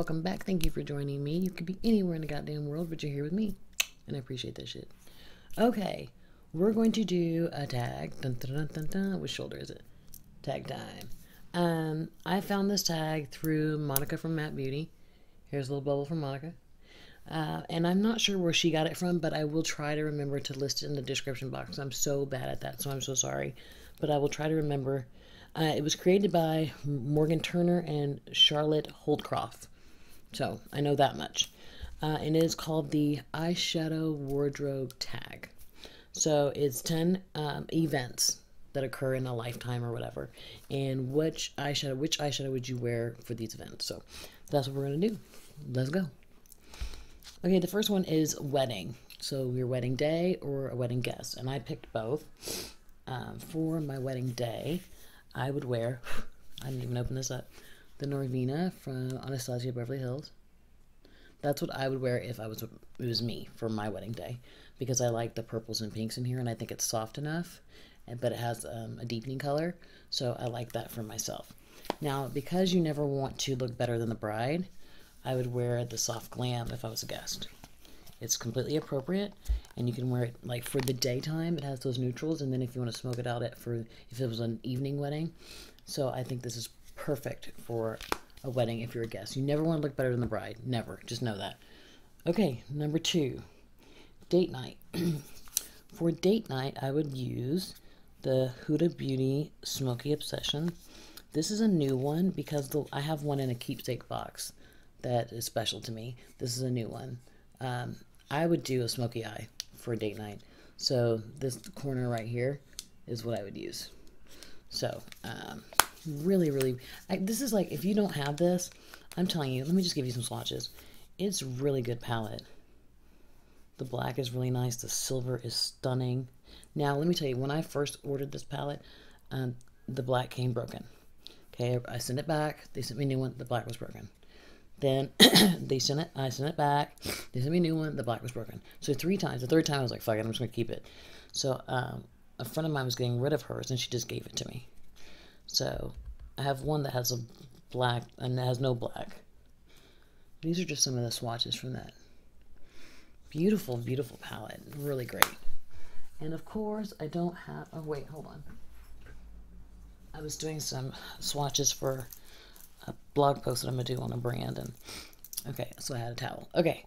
welcome back. Thank you for joining me. You could be anywhere in the goddamn world, but you're here with me. And I appreciate that shit. Okay, we're going to do a tag. Dun, dun, dun, dun, dun. Which shoulder is it? Tag time. I found this tag through Monica from Matte Beauty. Here's a little bubble from Monica. And I'm not sure where she got it from, but I will try to remember to list it in the description box. I'm so bad at that, so I'm so sorry. But I will try to remember. It was created by Morgan Turner and Charlotte Holdcroft. So, I know that much. And it is called the Eyeshadow Wardrobe Tag. So, it's 10 events that occur in a lifetime or whatever. And which eyeshadow would you wear for these events? So, that's what we're going to do. Let's go. Okay, the first one is wedding. So, your wedding day or a wedding guest. And I picked both. For my wedding day, I would wear, I didn't even open this up, the Norvina from Anastasia Beverly Hills. That's what I would wear if it was me for my wedding day, because I like the purples and pinks in here, and I think it's soft enough, but it has a deepening color, so I like that for myself. Now, because you never want to look better than the bride, I would wear the Soft Glam if I was a guest. It's completely appropriate, and you can wear it like for the daytime. It has those neutrals, and then if you want to smoke it out if it was an evening wedding. So I think this is perfect for a wedding if you're a guest. You never want to look better than the bride. Never. Just know that. Okay, number 2, date night. For date night, I would use the Huda Beauty Smoky Obsession. This is a new one because I have one in a keepsake box that is special to me. This is a new one. I would do a smoky eye for a date night. So this corner right here is what I would use. So, really, this is like, if you don't have this, I'm telling you, let me just give you some swatches. It's a really good palette. The black is really nice. The silver is stunning. Now, let me tell you, when I first ordered this palette, the black came broken. Okay, I sent it back. They sent me a new one. The black was broken. Then I sent it back. They sent me a new one. The black was broken. So 3 times. The third time I was like, fuck it, I'm just going to keep it. So a friend of mine was getting rid of hers, and she just gave it to me. So I have one that has a black and that has no black. These are just some of the swatches from that. Beautiful, beautiful palette. Really great. And of course, I don't have... Oh, wait, hold on. I was doing some swatches for a blog post that I'm going to do on a brand. And okay, so I had a towel. Okay,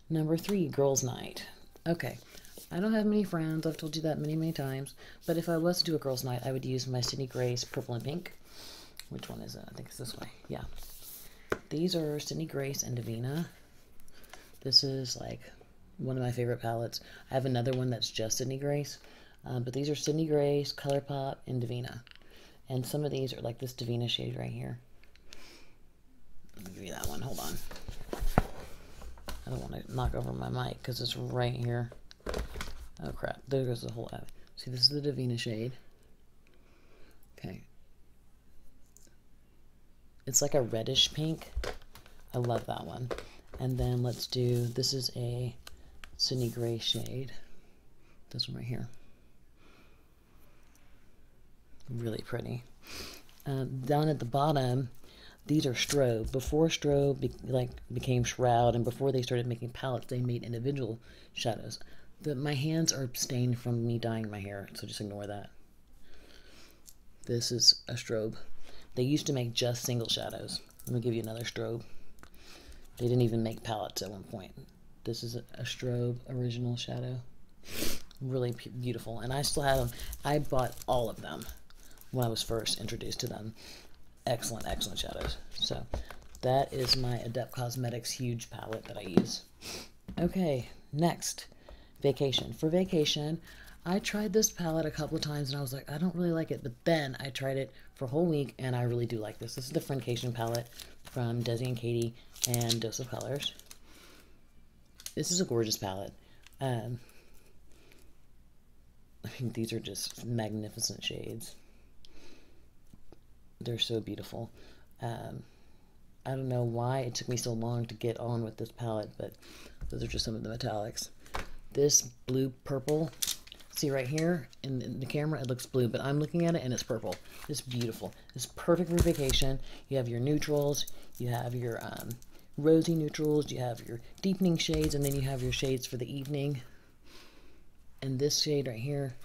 number 3, girls' night. Okay, I don't have many friends. I've told you that many times. But if I was to do a girls' night, I would use my Sydney Grace purple and pink. Which one is it? I think it's this way. Yeah. These are Sydney Grace and Davina. This is like one of my favorite palettes. I have another one that's just Sydney Grace. But these are Sydney Grace, ColourPop, and Davina. And some of these are like this Davina shade right here. Let me give you that one. Hold on. I don't want to knock over my mic because it's right here. Oh crap. There goes the whole... See, this is the Davina shade. Okay. It's like a reddish pink. I love that one. And then let's do... This is a Sydney Grace shade. This one right here. Really pretty. Down at the bottom, these are Strobe. Before Strobe became Shroud, and before they started making palettes, they made individual shadows. My hands are stained from me dyeing my hair, so just ignore that. This is a Strobe. They used to make just single shadows. Let me give you another Strobe. They didn't even make palettes at one point. This is a Strobe original shadow. Really beautiful. And I still have them. I bought all of them when I was first introduced to them. Excellent, excellent shadows. So that is my Adept Cosmetics huge palette that I use. Okay, next, vacation. For vacation, I tried this palette a couple of times and I was like, I don't really like it. But then I tried it for a whole week and I really do like this. This is the Friendcation palette from Desi and Katie and Dose of Colors. This is a gorgeous palette. I think these are just magnificent shades. They're so beautiful. I don't know why it took me so long to get on with this palette, but those are just some of the metallics. This blue purple, see right here in the camera, it looks blue, but I'm looking at it and it's purple. It's beautiful. It's perfect for vacation. You have your neutrals, you have your rosy neutrals, you have your deepening shades, and then you have your shades for the evening. And this shade right here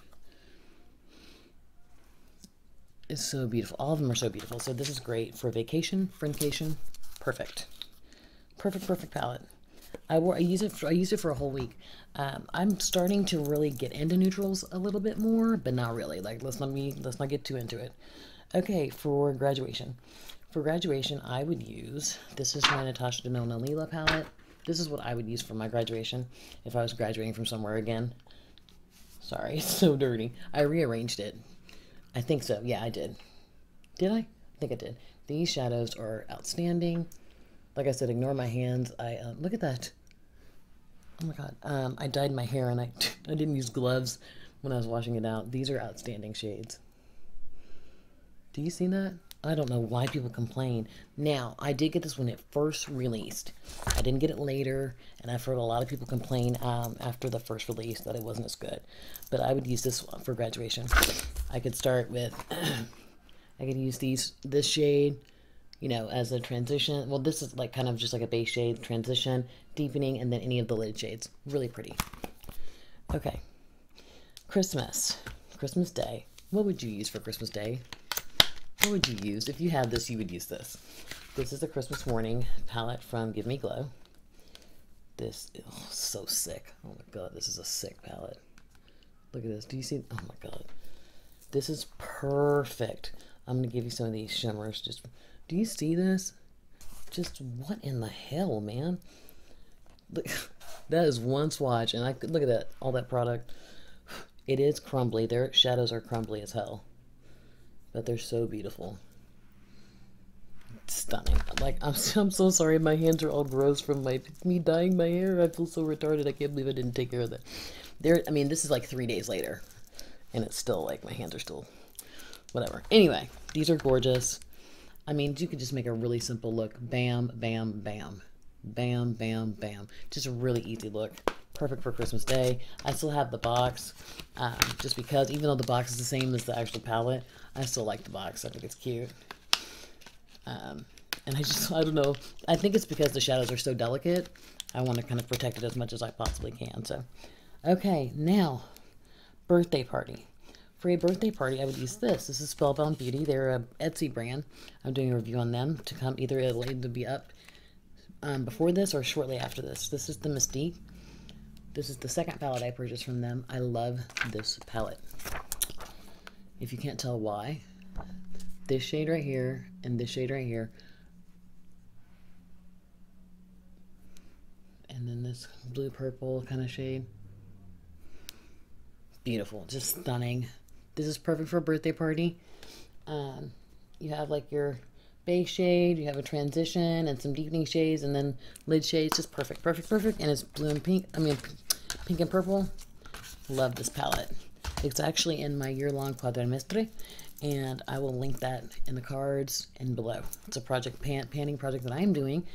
is so beautiful. All of them are so beautiful. So this is great for vacation, friendcation. Perfect. Perfect, perfect palette. I use it for a whole week. I'm starting to really get into neutrals a little bit more, but not really. Like, let's not get too into it. Okay, for graduation. For graduation, I would use, this is my Natasha Denona Lila palette. This is what I would use for my graduation if I was graduating from somewhere again. Sorry, it's so dirty. I rearranged it. I think so. Yeah, I did. Did I? I think I did. These shadows are outstanding. Like I said, ignore my hands. Look at that. Oh my God. I dyed my hair and I didn't use gloves when I was washing it out. These are outstanding shades. Do you see that? I don't know why people complain. Now, I did get this when it first released. I didn't get it later, and I've heard a lot of people complain after the first release that it wasn't as good. But I would use this one for graduation. I could start with, I could use this shade, you know, as a transition. Well, this is like kind of just like a base shade, transition, deepening, and then any of the lid shades. Really pretty. Okay. Christmas Day. What would you use for Christmas Day? What would you use? If you have this, you would use this. This is the Christmas Morning palette from Give Me Glow. This is so sick. Oh my God, this is a sick palette. Look at this. Do you see? Oh my God. This is perfect. I'm going to give you some of these shimmers. Just, do you see this? Just what in the hell, man? Look, that is one swatch, and I could look at that, all that product. It is crumbly. Their shadows are crumbly as hell. But they're so beautiful. Stunning. Like, I'm so sorry. My hands are all gross from me dyeing my hair. I feel so retarded. I can't believe I didn't take care of that. I mean, this is like 3 days later. And it's still like, my hands are still, whatever. Anyway, these are gorgeous. I mean, you could just make a really simple look. Bam, bam, bam. Bam, bam, bam. Just a really easy look. Perfect for Christmas Day. I still have the box, just because even though the box is the same as the actual palette, I still like the box. I think it's cute. And I don't know. I think it's because the shadows are so delicate. I want to kind of protect it as much as I possibly can. So, okay, now, birthday party. For a birthday party, I would use this. This is Spellbound Beauty. They're a Etsy brand. I'm doing a review on them to come. Either it'll be up before this or shortly after this. This is the Mystique. This is the second palette I purchased from them. I love this palette. If you can't tell why, this shade right here and this shade right here, and then this blue purple kind of shade. Beautiful, just stunning. This is perfect for a birthday party. You have like your base shade, you have a transition and some deepening shades, and then lid shades. Just perfect, perfect, perfect. And it's blue and pink. I mean, pink and purple. Love this palette. It's actually in my year-long quadrimestre, and I will link that in the cards and below. It's a project, panning project that I'm doing.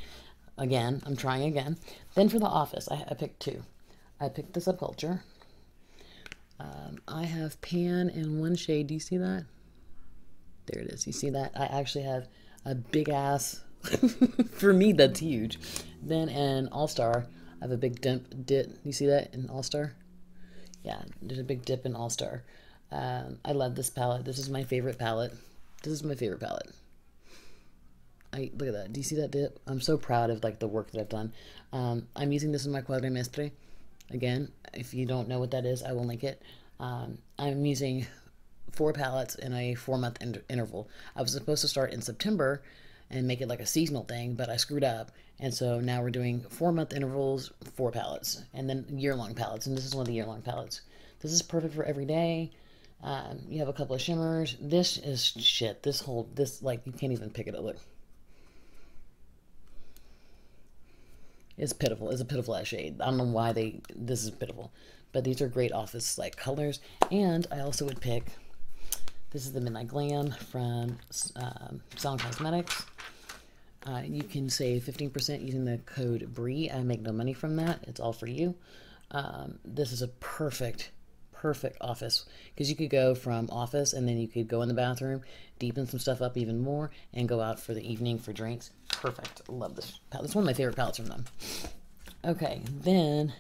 Again, I'm trying again. Then for the office, I picked two. I picked the Subculture. I have pan in one shade. Do you see that? There it is. You see that? I actually have a big ass. For me, that's huge. Then in All-Star, I have a big dip. You see that in All-Star? Yeah, there's a big dip in All-Star. I love this palette. This is my favorite palette. This is my favorite palette. Look at that. Do you see that dip? I'm so proud of like the work that I've done. I'm using this in my quadrimestre. Again, if you don't know what that is, I will link it. I'm using 4 palettes in a 4-month interval. I was supposed to start in September and make it like a seasonal thing, but I screwed up. And so now we're doing 4-month intervals, 4 palettes, and then year-long palettes. And this is one of the year-long palettes. This is perfect for every day. You have a couple of shimmers. This is shit. This like, you can't even pick it up. Look. It's pitiful. It's a pitiful ass shade. I don't know why this is pitiful. But these are great office like colors. And I also would pick, this is the Midnight Glam from Sound Cosmetics. You can save 15% using the code Brie. I make no money from that. It's all for you. This is a perfect office, because you could go from office and then you could go in the bathroom, deepen some stuff up even more, and go out for the evening for drinks. Perfect. Love this palette. It's one of my favorite palettes from them. Okay, then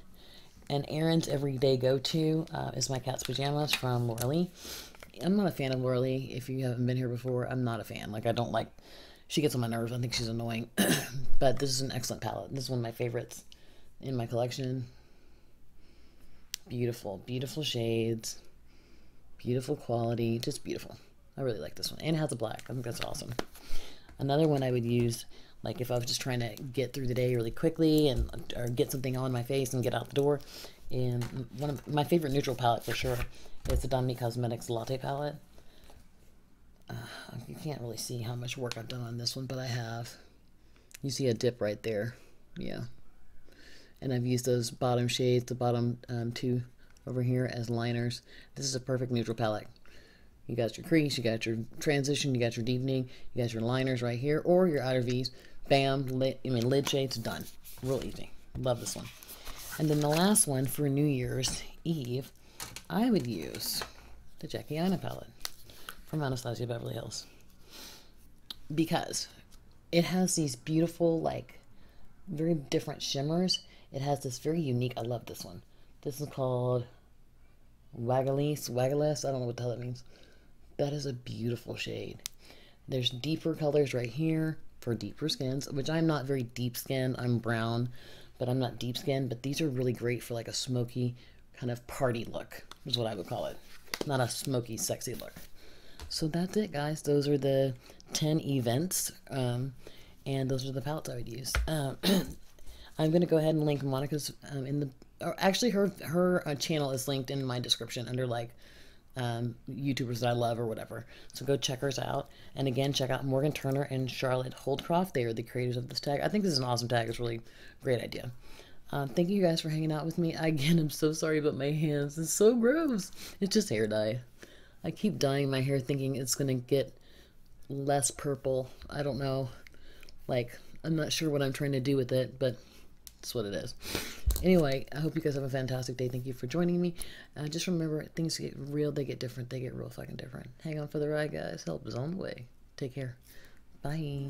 an errands everyday go-to is my cat's pajamas from Laura Lee. I'm not a fan of Laura Lee. If you haven't been here before, I'm not a fan. Like, I don't like, she gets on my nerves. I think she's annoying. But this is an excellent palette. This is one of my favorites in my collection. Beautiful, beautiful shades. Beautiful quality. Just beautiful. I really like this one. And it has a black. I think that's awesome. Another one I would use, like if I was just trying to get through the day really quickly or get something on my face and get out the door. And one of my favorite neutral palette for sure is the Dominique Cosmetics Latte palette. You can't really see how much work I've done on this one, but I have. You see a dip right there. Yeah. And I've used those bottom shades, the bottom two over here as liners. This is a perfect neutral palette. You got your crease, you got your transition, you got your deepening, you got your liners right here, or your outer V's. Bam, lid shades, done. Real easy. Love this one. And then the last one for New Year's Eve, I would use the Jackie Aina palette from Anastasia Beverly Hills. Because it has these beautiful, like, very different shimmers. It has this very unique, I love this one. This is called Waggalese. I don't know what the hell that means. That is a beautiful shade. There's deeper colors right here for deeper skins, which I'm not very deep skinned. I'm brown, but I'm not deep skinned. But these are really great for like a smoky kind of party look, is what I would call it. Not a smoky, sexy look. So that's it, guys. Those are the 10 events, and those are the palettes I would use. I'm going to go ahead and link Monica's actually her channel is linked in my description under like YouTubers that I love or whatever. So go check hers out. And again, check out Morgan Turner and Charlotte Holdcroft. They are the creators of this tag. I think this is an awesome tag. It's a really great idea. Thank you guys for hanging out with me. Again, I'm so sorry about my hands. It's so gross. It's just hair dye. I keep dyeing my hair thinking it's going to get less purple. I don't know. Like, I'm not sure what I'm trying to do with it, but it's what it is. Anyway, I hope you guys have a fantastic day. Thank you for joining me. Just remember, things get real, they get different, they get real fucking different. Hang on for the ride, guys. Help is on the way. Take care. Bye.